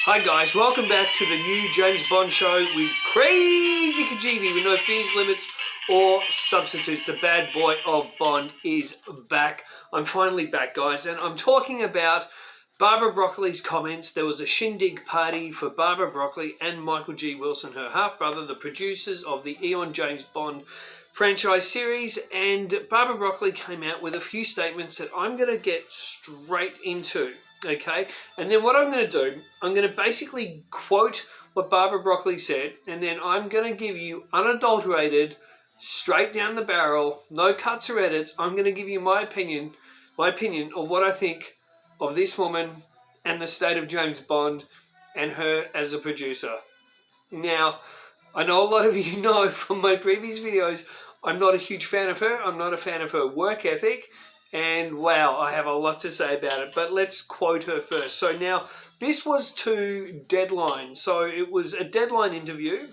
Hi guys, welcome back to the new James Bond show with Krazy Kajeevie with no fears, limits or substitutes. The bad boy of Bond is back. I'm finally back, guys, and I'm talking about Barbara Broccoli's comments. There was a shindig party for Barbara Broccoli and Michael G. Wilson, her half-brother, the producers of the EON James Bond franchise series, and Barbara Broccoli came out with a few statements that I'm going to get straight into. Okay, and then what I'm going to do, I'm going to basically quote what Barbara Broccoli said, and then I'm going to give you unadulterated, straight down the barrel, no cuts or edits. I'm going to give you my opinion of what I think of this woman and the state of James Bond and her as a producer. Now, I know a lot of you know from my previous videos, I'm not a huge fan of her. I'm not a fan of her work ethic. And wow, I have a lot to say about it, but let's quote her first. So now, this was to Deadline. So it was a Deadline interview.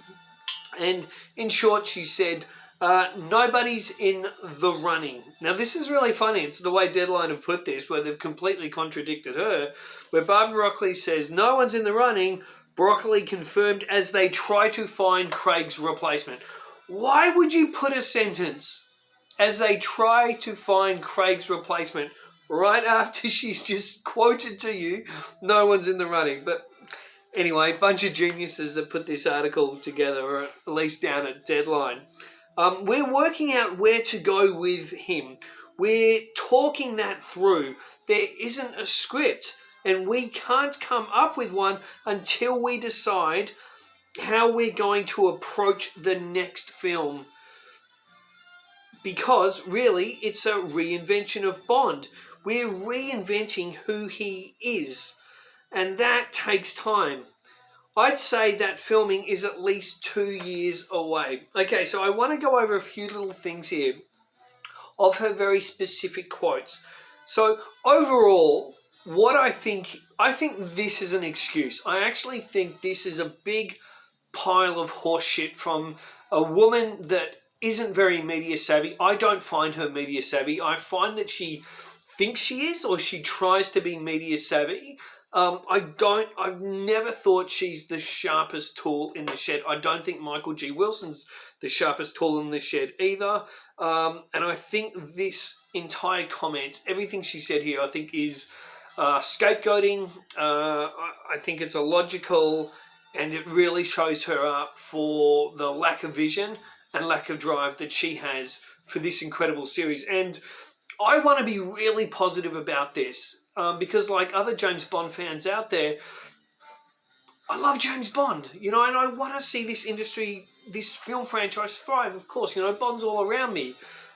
And in short, she said, nobody's in the running. Now, this is really funny. It's the way Deadline have put this, where they've completely contradicted her, where Barbara Broccoli says, no one's in the running. Broccoli confirmed as they try to find Craig's replacement. Why would you put a sentence as they try to find Craig's replacement right after she's just quoted to you, no one's in the running? But anyway, bunch of geniuses that put this article together, or at least down at Deadline. We're working out where to go with him. We're talking that through. There isn't a script, and we can't come up with one until we decide how we're going to approach the next film. Because really, it's a reinvention of Bond. We're reinventing who he is, and that takes time. I'd say that filming is at least 2 years away. Okay, so I want to go over a few little things here of her very specific quotes. So overall, what I think this is an excuse. I actually think this is a big pile of horse shit from a woman that isn't very media savvy. I don't find her media savvy. I find that she thinks she is, or she tries to be media savvy. I've never thought she's the sharpest tool in the shed. I don't think Michael G. Wilson's the sharpest tool in the shed either. And I think this entire comment, everything she said here, I think is scapegoating. I think it's illogical, and it really shows her up for the lack of vision and lack of drive that she has for this incredible series. And I want to be really positive about this because, like other James Bond fans out there, I love James Bond, and I want to see this industry, this film franchise thrive. Of course, Bond's all around me.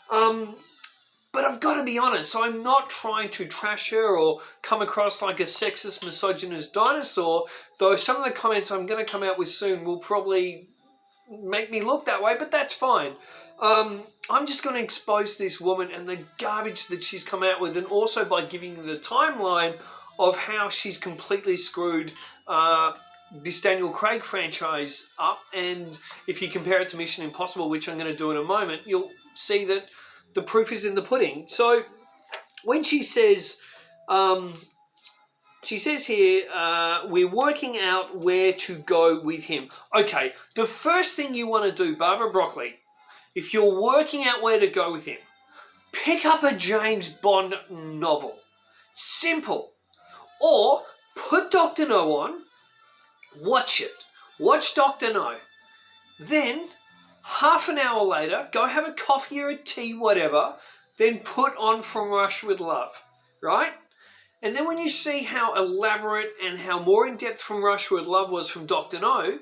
But I've got to be honest, so I'm not trying to trash her or come across like a sexist, misogynist dinosaur, though some of the comments I'm going to come out with soon will probably make me look that way, but that's fine. I'm just going to expose this woman and the garbage that she's come out with, and also by giving you the timeline of how she's completely screwed this Daniel Craig franchise up. And if you compare it to Mission Impossible, which I'm going to do in a moment, you'll see that the proof is in the pudding. So when she says here, we're working out where to go with him. Okay, the first thing you want to do, Barbara Broccoli, if you're working out where to go with him, pick up a James Bond novel. Simple. Or put Dr. No on, watch it. Watch Dr. No. Then, half an hour later, go have a coffee or a tea, whatever, then put on From Russia with Love, right? And then when you see how elaborate and how more in-depth From Russia with Love was from Dr. No,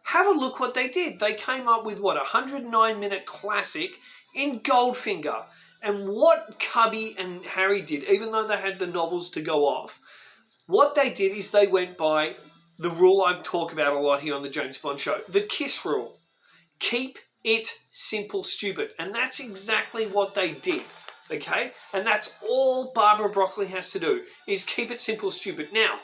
have a look what they did. They came up with, what, a 109-minute classic in Goldfinger. And what Cubby and Harry did, even though they had the novels to go off, what they did is they went by the rule I talk about a lot here on the James Bond show, the KISS rule. Keep it simple, stupid. And that's exactly what they did. Okay? And that's all Barbara Broccoli has to do, is keep it simple, stupid. Now,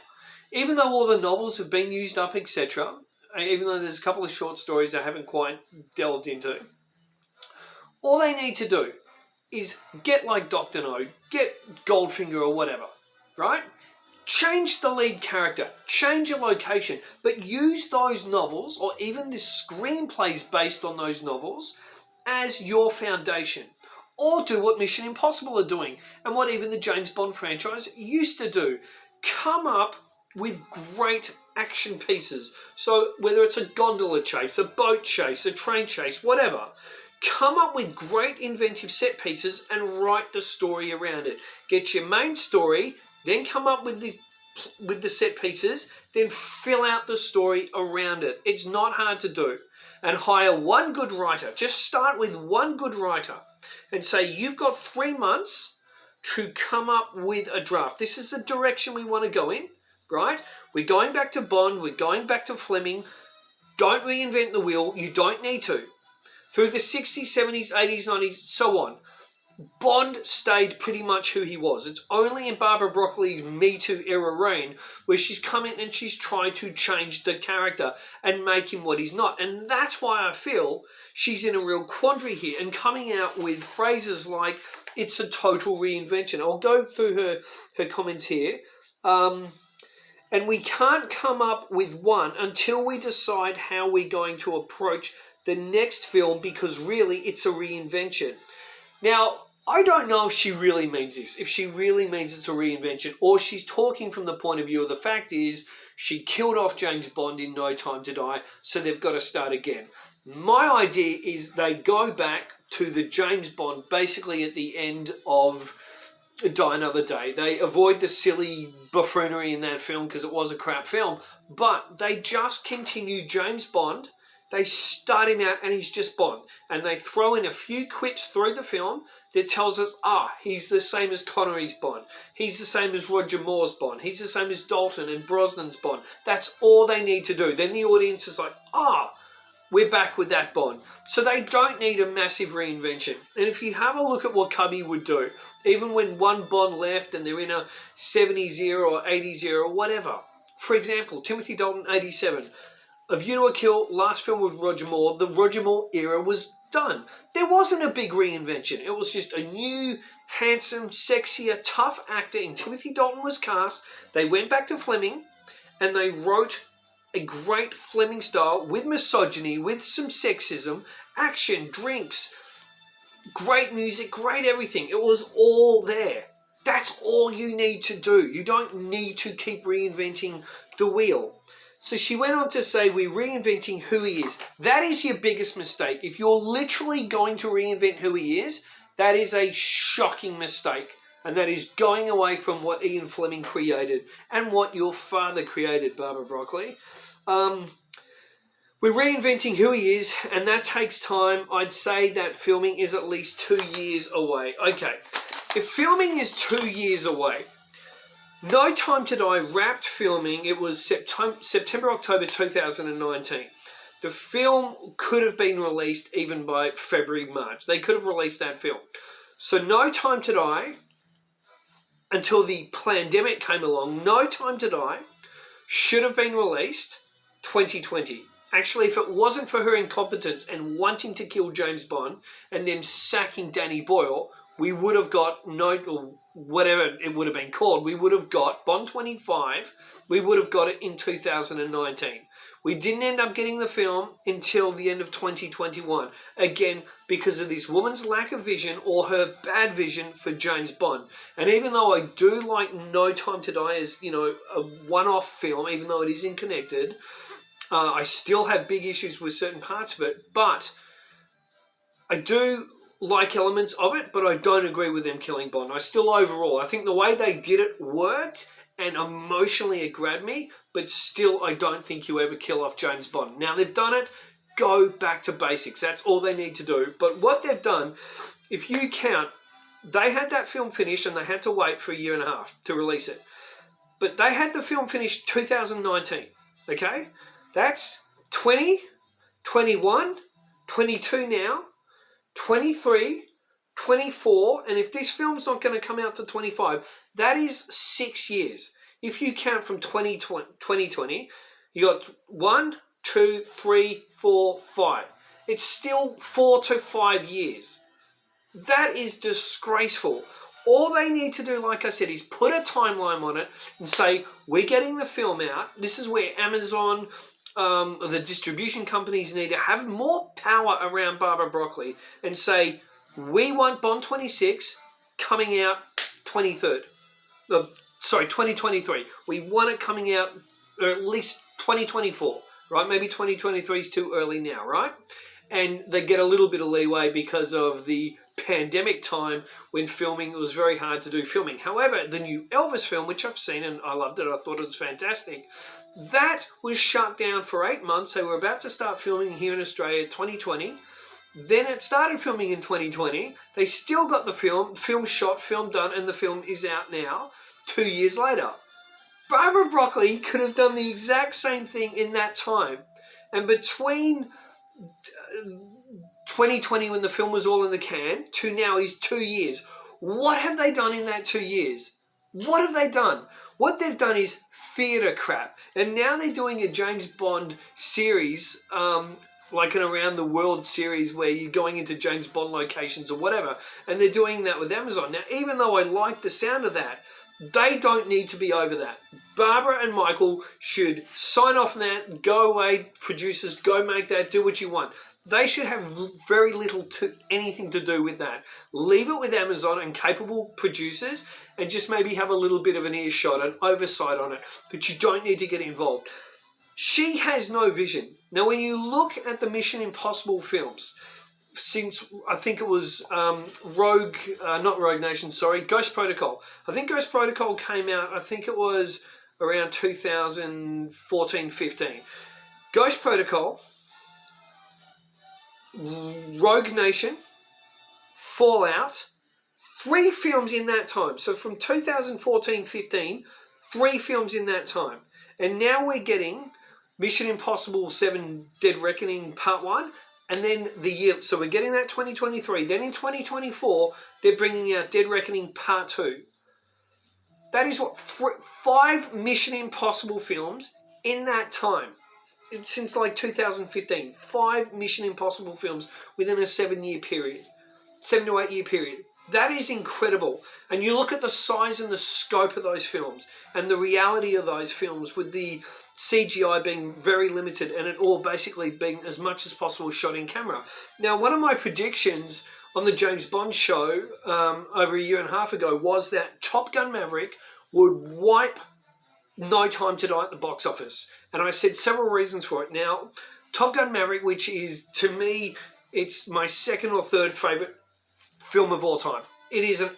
even though all the novels have been used up, etc., even though there's a couple of short stories I haven't quite delved into, all they need to do is get like Dr. No, get Goldfinger or whatever, right? change the lead character, change a location, but use those novels or even the screenplays based on those novels as your foundation. Or do what Mission Impossible are doing and what even the James Bond franchise used to do. Come up with great action pieces. So whether it's a gondola chase, a boat chase, a train chase, whatever, come up with great inventive set pieces and write the story around it. Get your main story, then come up with the set pieces, then fill out the story around it. It's not hard to do. And hire one good writer. Just start with one good writer and say you've got 3 months to come up with a draft. This is the direction we want to go in, right? We're going back to Bond. We're going back to Fleming. Don't reinvent the wheel. You don't need to. Through the 60s, 70s, 80s, 90s, so on, Bond stayed pretty much who he was. It's only in Barbara Broccoli's Me Too era reign where she's come in and she's tried to change the character and make him what he's not. And that's why I feel she's in a real quandary here and coming out with phrases like, it's a total reinvention. I'll go through her comments here. And we can't come up with one until we decide how we're going to approach the next film because really it's a reinvention. Now, I don't know if she really means this, if she really means it's a reinvention, or she's talking from the point of view of the fact is she killed off James Bond in No Time to Die, so they've got to start again. My idea is they go back to the James Bond basically at the end of Die Another Day. They avoid the silly buffoonery in that film because it was a crap film, but they just continue James Bond. They start him out and he's just Bond. And they throw in a few quips through the film that tells us, he's the same as Connery's Bond. He's the same as Roger Moore's Bond. He's the same as Dalton and Brosnan's Bond. That's all they need to do. Then the audience is like, we're back with that Bond. So they don't need a massive reinvention. And if you have a look at what Cubby would do, even when one Bond left and they're in a 70s era or 80s era or whatever. For example, Timothy Dalton, 87. A View to a Kill, last film with Roger Moore, the Roger Moore era was done. There wasn't a big reinvention. It was just a new, handsome, sexier, tough actor in Timothy Dalton was cast. They went back to Fleming and they wrote a great Fleming style with misogyny, with some sexism, action, drinks, great music, great everything. It was all there. That's all you need to do. You don't need to keep reinventing the wheel. So she went on to say, we're reinventing who he is. That is your biggest mistake. If you're literally going to reinvent who he is, that is a shocking mistake. And that is going away from what Ian Fleming created and what your father created, Barbara Broccoli. We're reinventing who he is, and that takes time. I'd say that filming is at least 2 years away. Okay, if filming is 2 years away, No Time to Die wrapped filming. It was September, October 2019. The film could have been released even by February, March. They could have released that film. So No Time to Die, until the pandemic came along, No Time to Die should have been released 2020. Actually, if it wasn't for her incompetence and wanting to kill James Bond and then sacking Danny Boyle, we would have got whatever it would have been called. We would have got Bond 25. We would have got it in 2019. We didn't end up getting the film until the end of 2021. Again, because of this woman's lack of vision or her bad vision for James Bond. And even though I do like No Time to Die as, a one-off film, even though it isn't connected, I still have big issues with certain parts of it. But I do like elements of it, but I don't agree with them killing Bond. I think the way they did it worked and emotionally it grabbed me, but still I don't think you ever kill off James Bond. Now they've done it, go back to basics. That's all they need to do. But what they've done, if you count, they had that film finished and they had to wait for 1.5 years to release it. But they had the film finished 2019, okay? That's 20, 21, 22 now, 23, 24, and if this film's not going to come out to 25, that is 6 years. If you count from 2020, you got 1, 2, 3, 4, 5. It's still 4 to 5 years. That is disgraceful. All they need to do, like I said, is put a timeline on it and say, we're getting the film out. This is where Amazon, the distribution companies need to have more power around Barbara Broccoli and say, we want Bond 26 coming out 23rd. 2023. We want it coming out or at least 2024, right? Maybe 2023 is too early now, right? And they get a little bit of leeway because of the pandemic time when filming, it was very hard to do filming. However, the new Elvis film, which I've seen and I loved it, I thought it was fantastic, that was shut down for 8 months. They were about to start filming here in Australia 2020. Then it started filming in 2020. They still got the film shot, film done, and the film is out now, 2 years later. Barbara Broccoli could have done the exact same thing in that time. And between 2020, when the film was all in the can, to now is 2 years. What have they done in that 2 years? What have they done? What they've done is theatre crap. And now they're doing a James Bond series, like an around the world series where you're going into James Bond locations or whatever. And they're doing that with Amazon. Now, even though I like the sound of that, they don't need to be over that. Barbara and Michael should sign off on that, go away, producers, go make that, do what you want. They should have very little to anything to do with that. Leave it with Amazon and capable producers and just maybe have a little bit of an earshot and oversight on it, but you don't need to get involved. She has no vision. Now, when you look at the Mission Impossible films, since I think it was Ghost Protocol. I think Ghost Protocol came out, I think it was around 2014-15. Ghost Protocol, Rogue Nation, Fallout, 3 films in that time. So from 2014-15, 3 films in that time. And now we're getting Mission Impossible 7 Dead Reckoning Part 1. And then the year, so we're getting that 2023. Then in 2024, they're bringing out Dead Reckoning Part 2. That is what, 5 Mission Impossible films in that time. Since like 2015. 5 Mission Impossible films within a 7-year period. 7 to 8 year period. That is incredible. And you look at the size and the scope of those films and the reality of those films with the CGI being very limited and it all basically being as much as possible shot in camera. Now, one of my predictions on the James Bond show over a year and a half ago was that Top Gun Maverick would wipe No Time to Die at the box office. And I said several reasons for it. Now, Top Gun Maverick, which is, to me, it's my second or third favourite film of all time. It is an